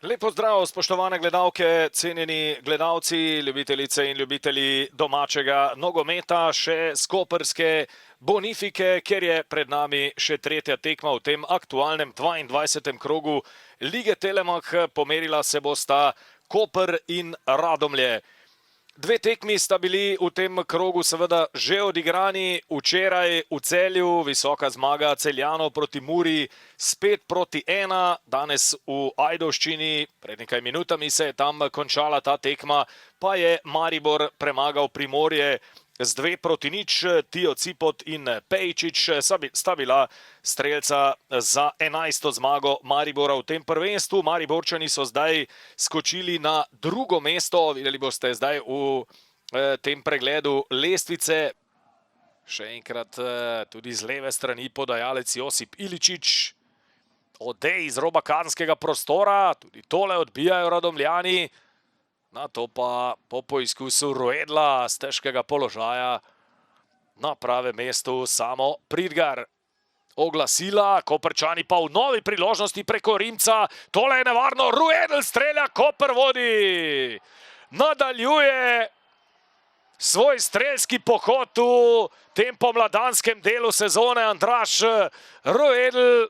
Lep pozdrav, spoštovane gledalke, cenjeni gledalci, ljubitelice in ljubitelji domačega nogometa, še skoperske Bonifike, ker je pred nami še tretja tekma v tem aktualnem 22. krogu Lige Telemach. Pomerila se bosta Koper in Radomlje. Dve tekmi sta bili v tem krogu seveda že odigrani. Včeraj v Celju visoka zmaga Celjanov proti Muri, 5-1. Danes v Ajdovščini, pred nekaj minutami se je tam končala ta tekma, pa je Maribor premagal Primorje z 2-0. Tijo Cipot in Pejčič sta bila strelca za 11. zmago Maribora v tem prvenstvu. Mariborčani so zdaj skočili na drugo mesto. Videli boste zdaj v tem pregledu lestvice. Še enkrat tudi z leve strani podajalec Josip Iličić. Odej iz roba kazenskega prostora. Tudi tole odbijajo Radomljani. Na to pa po poizkusu Ruedla z težkega položaja na pravem mestu samo Pridgar. Oglasila, Koperčani pa v novi priložnosti preko Rimca. Tole je nevarno, Ruedl strelja, Koper vodi. Nadaljuje svoj strelski pohod v tem pomladanskem delu sezone Andraž Ruedl.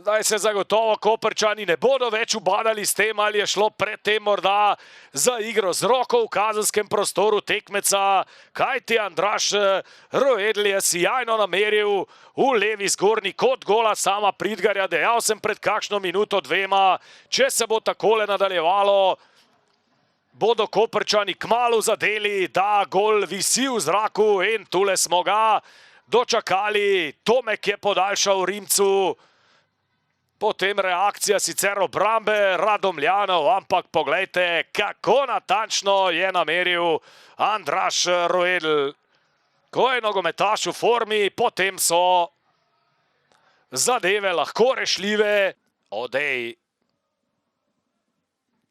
Zdaj se zagotovo Koperčani ne bodo več ubadali s tem, ali je šlo predtem morda za igro z roko v kazenskem prostoru tekmeca. Kajti Andraž Ruedl je sijajno nameril v levi zgornji kot gola sama Pridgarja. Dejal sem pred kakšno minuto dvema, če se bo takole nadaljevalo, bodo Koperčani kmalu zadeli, da gol visi v zraku in tule smo ga dočakali. Tomek je podaljšal Rimcu. Potem reakcija sicer obrambe Radomljanov, ampak poglejte, kako natančno je nameril Andraž Ruedl. Ko je nogometaš v formi, potem so zadeve lahko rešljive.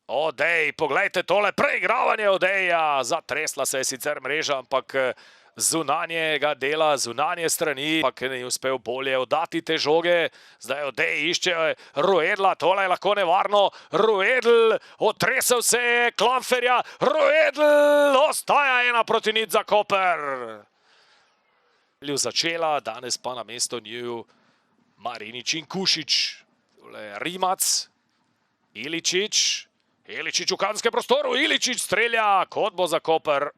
Odej, poglejte tole preigravanje Odeja. Zatresla se je sicer mreža, ampak zunanjega dela, zunanje strani, pa ni uspel bolje oddati te žoge. Zdaj Odej išče Ruedla, tole je lahko nevarno. Ruedl, otresel se je Klamferja, Ruedl, ostaja 1-0 za Koper. Začela, danes pa na mesto njiju Marinič in Kušič. Rimac, Iličić v kazenskem prostoru, Iličić strelja, kot bo za Koper.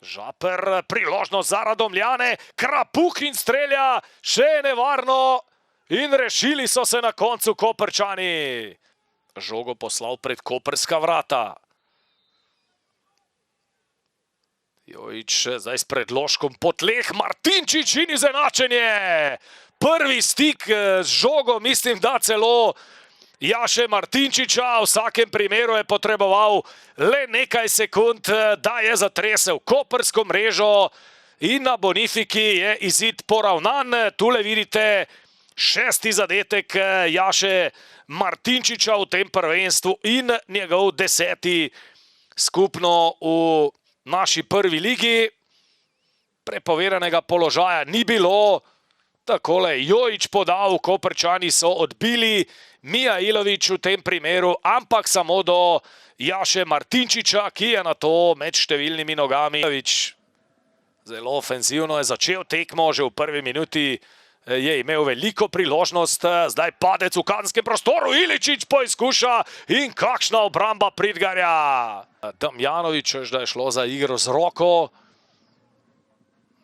Žaper, priložnost za Radomljane, Krapuhin strelja, še nevarno in rešili so se na koncu Koperčani. Žogo poslal pred koperska vrata. Jojič zdaj s predložkom po tleh, Martinčič in izenačenje. Prvi stik z žogo, mislim, da celo Jaše Martinčiča. V vsakem primeru je potreboval le nekaj sekund, da je zatresel kopersko mrežo in na Bonifiki je izid poravnan. Tule vidite 6. zadetek Jaše Martinčiča v tem prvenstvu in njegov 10. skupno v naši prvi ligi. Prepovedanega položaja ni bilo. Takole Jojič podal, Koperčani so odbili, Mijailović v tem primeru, ampak samo do Jaše Martinčiča, ki je na to med številnimi nogami. Zelo ofenzivno je začel tekmo, že v prvi minuti je imel veliko priložnost, zdaj padec v kazenskem prostoru, Iličić poizkuša in kakšna obramba Pridgarja. Damjanović, da je šlo za igro z roko.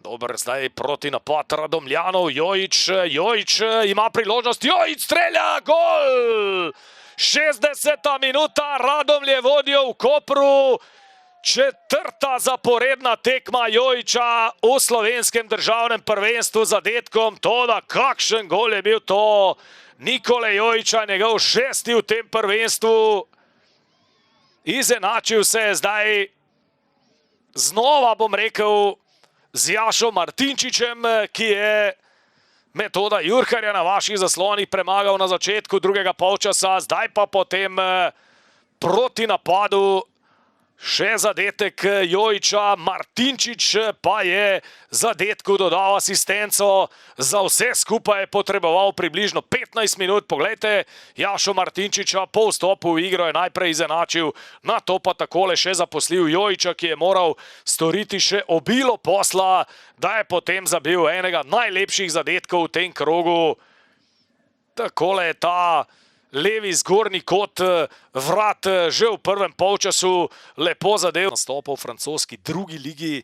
Dober, zdaj proti napad Radomljanov, Jojič ima priložnost, Jojič strelja, gol! 60. minuta, Radomlje vodijo v Kopru, 4. zaporedna tekma Jojiča v slovenskem državnem prvenstvu z zadetkom. Toda kakšen gol je bil to Nikole Jojiča, njegov 6. v tem prvenstvu. Izenačil se je zdaj znova, bom rekel, z Jašom Martinčičem, ki je Metoda Jurharja na vaših zaslonih premagal na začetku drugega polčasa, zdaj pa potem proti napadu Še zadetek Jojića, Martinčič pa je zadetku dodal asistenco, za vse skupaj je potreboval približno 15 minut. Poglejte, Jašo Martinčiča po vstopu v igro je najprej izenačil, na to pa takole še zaposlil Jojića, ki je moral storiti še obilo posla, da je potem zabil enega najlepših zadetkov v tem krogu. Takole je ta levi zgornji kot vrat že v prvem polčasu lepo zadev. Nastopil v francoski drugi ligi.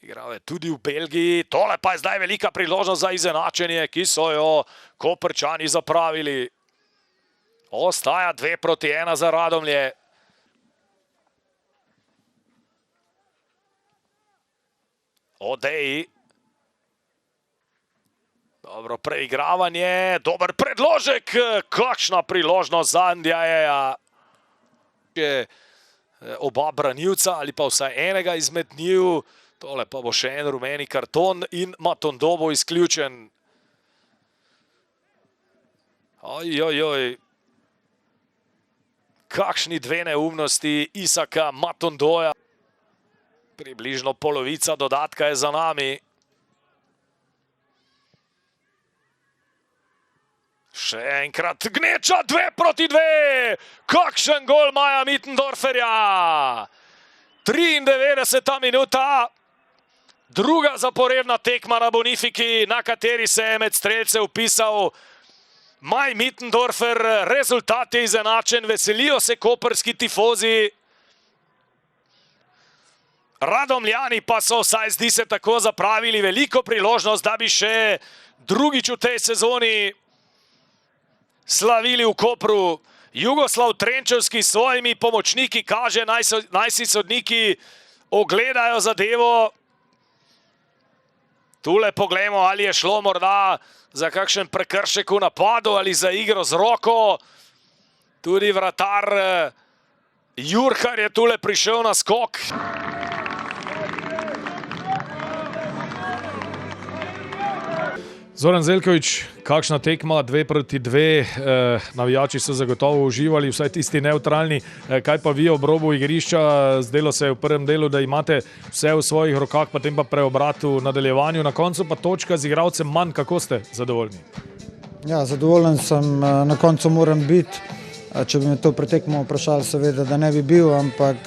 Igral je tudi v Belgiji. Tole pa je zdaj velika priložnost za izenačenje, ki so jo Koprčani zapravili. Ostaja 2-1 za Radomlje. Odeji. Dobro preigravanje, dober predložek, kakšna priložnost za Ndjajeja. Oba branilca ali pa vsaj enega izmed njiju, tole pa bo še en rumeni karton in Matondo bo izključen. Ojojoj, kakšni dve neumnosti Isaka Matondoja. Približno polovica dodatka je za nami. Še enkrat gneča, 2-2, kakšen gol Maja Mittendorferja. 93. minuta, druga zaporedna tekma na Bonifiki, na kateri se je med strelce upisal Maj Mittendorfer. Rezultat je izenačen, veselijo se koprski tifozi. Radomljani pa so, vsaj zdi se tako, zapravili veliko priložnost, da bi še drugič v tej sezoni slavili v Kopru. Jugoslav Trenčevski s svojimi pomočniki kaže, naj si sodniki ogledajo zadevo. Tule poglejmo, ali je šlo morda za kakšen prekršek v napadu ali za igro z roko. Tudi vratar Jurhar je tule prišel na skok. Zoran Zeljković, kakšna tekma, 2-2, navijači so zagotovo uživali, vsaj tisti neutralni. Kaj pa vi ob robu igrišča? Zdelo se je v prvem delu, da imate vse v svojih rokah, potem pa preobrat v nadaljevanju. Na koncu pa točka z igralcem manj. Kako ste zadovoljni? Ja, zadovoljen sem, na koncu moram biti. Če bi me to pretekmo vprašali, seveda, da ne bi bil, ampak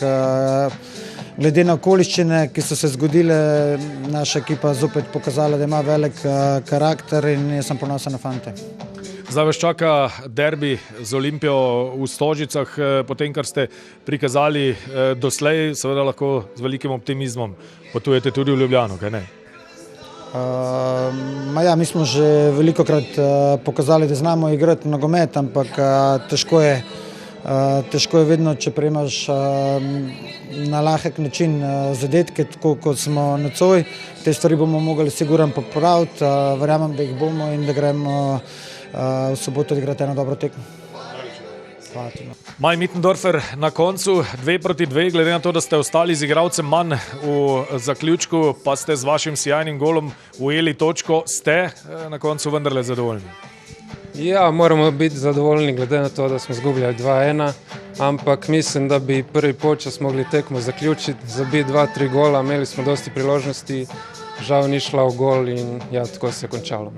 glede na okoliščine, ki so se zgodile, naša ekipa zopet pokazala, da ima velik karakter in jaz sem ponosen na fante. Zdaj vas čaka derbi z Olimpijo v Stožicah, potem kar ste prikazali doslej, seveda lahko z velikim optimizmom potujete tudi v Ljubljano, kaj ne? Ja, mi smo že velikokrat pokazali, da znamo igrati nogomet, ampak težko je vedno, če prejmaš na lahek način zadetke, tako kot smo nocoj. Te stvari bomo mogli sigurno popraviti, verjamem, da jih bomo in da gremo v soboto odigrati eno dobro tekmo. Maj Mittendorfer na koncu 2-2, glede na to, da ste ostali z igralcem manj v zaključku, pa ste z vašim sjajnim golom ujeli točko, ste na koncu vendarle zadovoljni? Ja, moramo biti zadovoljni glede na to, da smo izgubljali 2-1, ampak mislim, da bi prvi polčas mogli tekmo zaključiti, zabiti 2-3 gola, imeli smo dosti priložnosti, žal ni šla v gol in ja, tako se je končalo.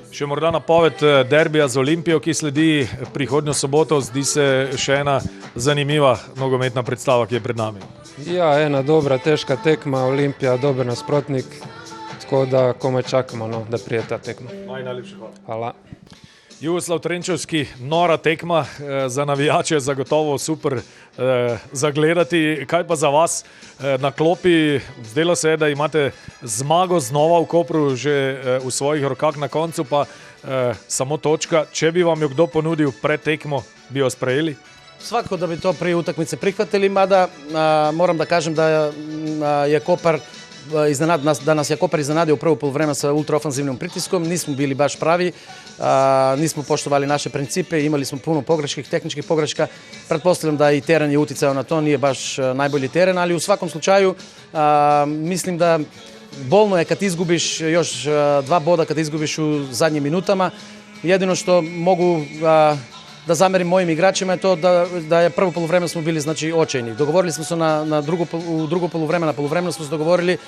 Še morda napoved derbija z Olimpijo, ki sledi prihodnjo soboto, zdi se še ena zanimiva nogometna predstava, ki je pred nami. Ja, ena dobra, težka tekma, Olimpija, dober nasprotnik, tako da komaj čakamo, da prije ta tekma. Najlepša hvala. Hvala. Jugoslav Trenčevski, nora tekma, za navijače zagotovo super zagledati. Kaj pa za vas na klopi? Zdelo se je, da imate zmago znova v Kopru že v svojih rokah, na koncu pa samo točka. Če bi vam jo kdo ponudil pred tekmo, bi jo sprejeli? Svakako da bi to prije utakmice prihvatili, mada moram da kažem da je Kopar da nas je Kopar iznenadio u prvo poluvreme sa ultraofanzivnim pritiskom, nismo bili baš pravi, nismo poštovali naše principe, imali smo puno pogreških, tehničkih pogreška, pretpostavljam da i teren je uticao na to, nije baš najbolji teren, ali u svakom slučaju mislim da bolno je kad izgubiš još 2 boda, kad izgubiš u zadnjim minutama. Jedino što mogu da zamerim mojim igračima je to da je prvo poluvreme smo bili znači očajni. Dogovorili smo se u drugo poluvreme, na poluvremenu smo se dogovorili.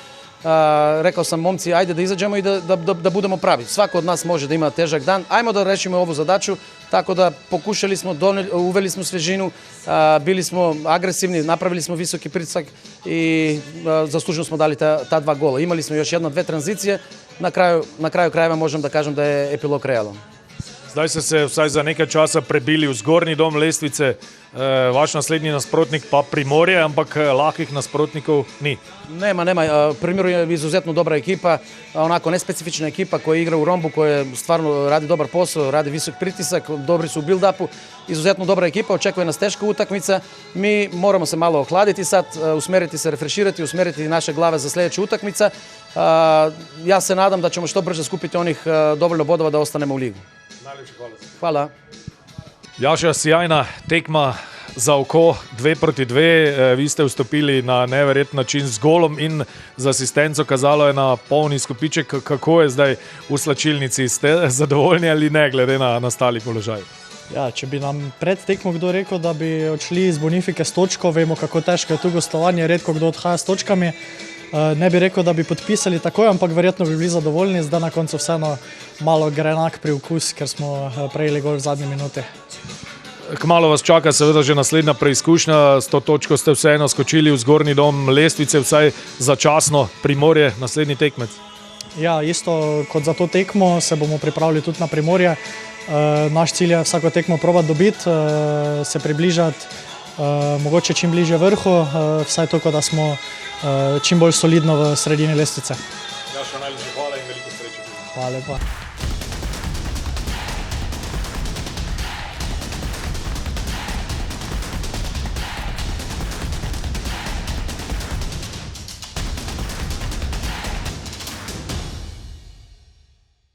Rekao sam momci, ajde da izađemo i da budemo pravi. Svako od nas može da ima težak dan. Ajmo da rešimo ovu zadaću, tako da pokušali smo, uveli smo svežinu, bili smo agresivni, napravili smo visoki pritisak i zasluženo smo dali ta 2 gola. Imali smo još 1-2 tranzicije, na kraju krajeva možem da kažem da je epilog realan. Zdaj ste se vsaj za nekaj časa prebili v zgornji dom lestvice, vaš naslednji nasprotnik pa Primorje, ampak lahkih nasprotnikov ni. Nema. Primorje je izuzetno dobra ekipa, onako nespecifična ekipa koja igra u rombu, koja stvarno radi dobar posao, radi visok pritisak, dobri su u build-upu, izuzetno dobra ekipa, očekuje nas teška utakmica. Mi moramo se malo ohladiti sad, usmeriti se, refreširati, usmeriti naše glave za sljedeću utakmica. Ja se nadam da ćemo što brže skupiti onih dovoljno bodova da ostanemo u ligu. Najlepša hvala. Hvala. Jaša, sjajna tekma za oko, 2-2. Vi ste vstopili na neverjeten način z golom in z asistenco, kazalo je na polni izkupiček. Kako je zdaj v slačilnici? Ste zadovoljni ali ne, glede na nastali položaj? Ja, če bi nam pred tekmo kdo rekel, da bi odšli iz Bonifike s točko, vemo, kako težko je tu gostovanje, redko kdo odhaja s točkami. Ne bi rekel, da bi podpisali takoj, ampak verjetno bi bili zadovoljni, zdaj na koncu vseeno malo grenak priokus, ker smo prejeli gol v zadnji minuti. Kmalu vas čaka seveda že naslednja preizkušnja, s to točko ste vseeno skočili v zgornji dom lestvice, vsaj začasno. Primorje, naslednji tekmec. Ja, isto kot za to tekmo se bomo pripravili tudi na Primorje. Naš cilj je vsako tekmo probati dobiti, se približati, mogoče čim bližje vrhu, vsaj tako, da smo čim bolj solidno v sredini lestvice. Jaša, najlepša hvala in veliko sreče. Hvala lepa.